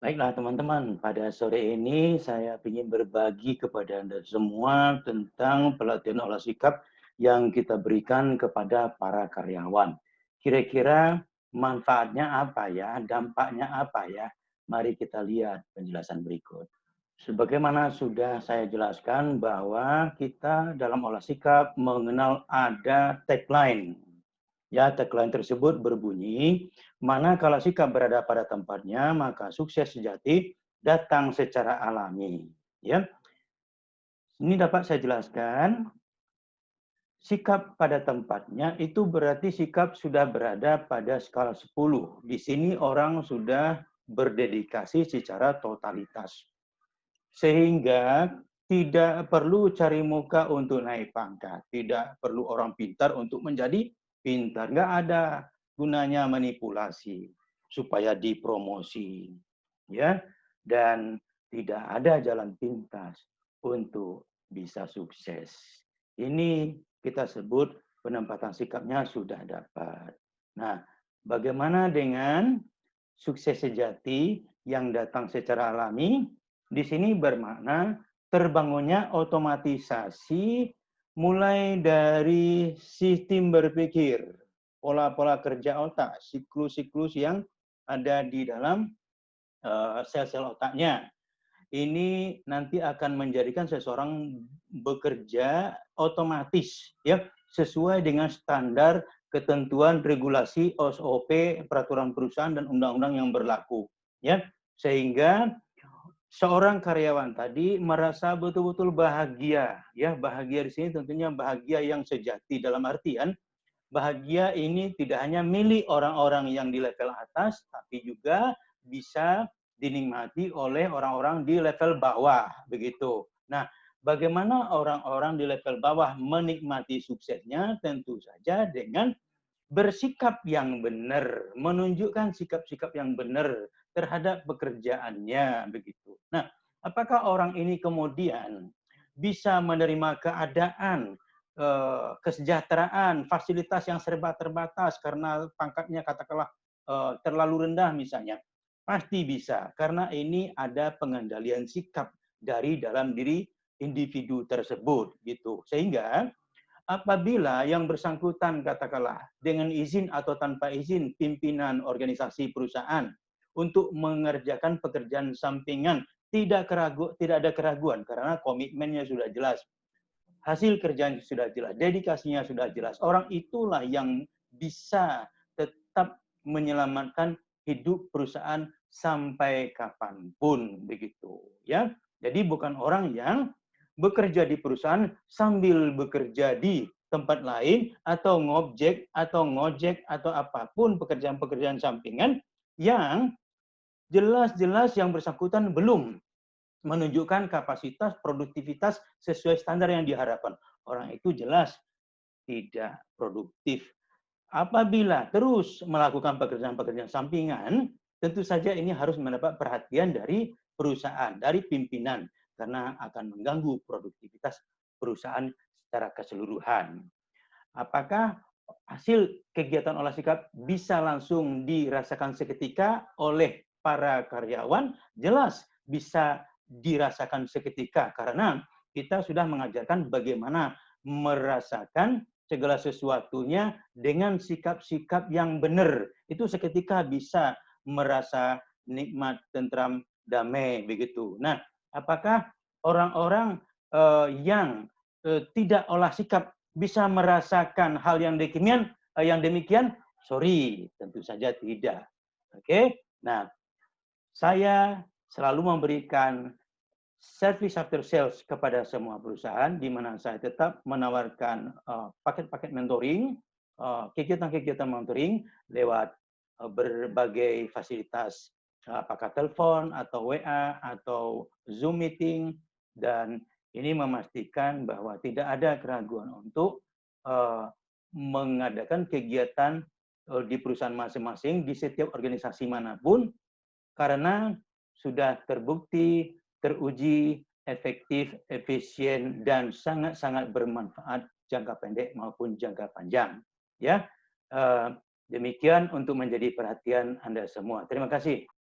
Baiklah teman-teman, pada sore ini saya ingin berbagi kepada Anda semua tentang pelatihan olah sikap yang kita berikan kepada para karyawan. Kira-kira manfaatnya apa ya? Dampaknya apa ya? Mari kita lihat penjelasan berikut. Sebagaimana sudah saya jelaskan bahwa kita dalam olah sikap mengenal ada tagline. Ya, tagline tersebut berbunyi, manakala sikap berada pada tempatnya, maka sukses sejati datang secara alami. Ya, ini dapat saya jelaskan, sikap pada tempatnya itu berarti sikap sudah berada pada skala 10. Di sini orang sudah berdedikasi secara totalitas. Sehingga tidak perlu cari muka untuk naik pangkat, tidak perlu orang pintar untuk menjadi pintar, nggak ada gunanya manipulasi supaya dipromosi, ya, dan tidak ada jalan pintas untuk bisa sukses. Ini kita sebut penempatan sikapnya sudah dapat. Nah, bagaimana dengan sukses sejati yang datang secara alami? Di sini bermakna terbangunnya otomatisasi mulai dari sistem berpikir, pola-pola kerja otak, siklus-siklus yang ada di dalam sel-sel otaknya. Ini nanti akan menjadikan seseorang bekerja otomatis, ya, sesuai dengan standar ketentuan regulasi SOP, peraturan perusahaan dan undang-undang yang berlaku, ya, sehingga seorang karyawan tadi merasa betul-betul bahagia, ya, bahagia di sini tentunya bahagia yang sejati dalam artian bahagia ini tidak hanya milik orang-orang yang di level atas, tapi juga bisa dinikmati oleh orang-orang di level bawah, begitu. Nah, bagaimana orang-orang di level bawah menikmati suksesnya? Tentu saja dengan bersikap yang benar, menunjukkan sikap-sikap yang benar terhadap pekerjaannya, begitu. Nah, apakah orang ini kemudian bisa menerima keadaan kesejahteraan, fasilitas yang serba terbatas karena pangkatnya katakanlah terlalu rendah misalnya? Pasti bisa, karena ini ada pengendalian sikap dari dalam diri individu tersebut, gitu. Sehingga apabila yang bersangkutan katakanlah dengan izin atau tanpa izin pimpinan organisasi perusahaan untuk mengerjakan pekerjaan sampingan tidak ada keraguan karena komitmennya sudah jelas, hasil kerjanya sudah jelas, dedikasinya sudah jelas. Orang itulah yang bisa tetap menyelamatkan hidup perusahaan sampai kapanpun, begitu ya. Jadi bukan orang yang bekerja di perusahaan sambil bekerja di tempat lain atau ngojek atau apapun pekerjaan-pekerjaan sampingan yang jelas-jelas yang bersangkutan belum menunjukkan kapasitas produktivitas sesuai standar yang diharapkan. Orang itu jelas tidak produktif. Apabila terus melakukan pekerjaan-pekerjaan sampingan, tentu saja ini harus mendapat perhatian dari perusahaan, dari pimpinan, karena akan mengganggu produktivitas perusahaan secara keseluruhan. Apakah hasil kegiatan olah sikap bisa langsung dirasakan seketika oleh para karyawan? Jelas bisa dirasakan seketika karena kita sudah mengajarkan bagaimana merasakan segala sesuatunya dengan sikap-sikap yang benar. Itu seketika bisa merasa nikmat, tentram, damai begitu. Nah, apakah orang-orang yang tidak olah sikap bisa merasakan hal yang demikian? Sorry, tentu saja tidak. Oke. Nah, saya selalu memberikan service after sales kepada semua perusahaan di mana saya tetap menawarkan paket-paket mentoring, kegiatan-kegiatan mentoring lewat berbagai fasilitas apakah telepon atau WA atau Zoom meeting, dan ini memastikan bahwa tidak ada keraguan untuk mengadakan kegiatan di perusahaan masing-masing di setiap organisasi manapun karena sudah terbukti, teruji, efektif, efisien, dan sangat-sangat bermanfaat jangka pendek maupun jangka panjang. Ya, demikian untuk menjadi perhatian Anda semua. Terima kasih.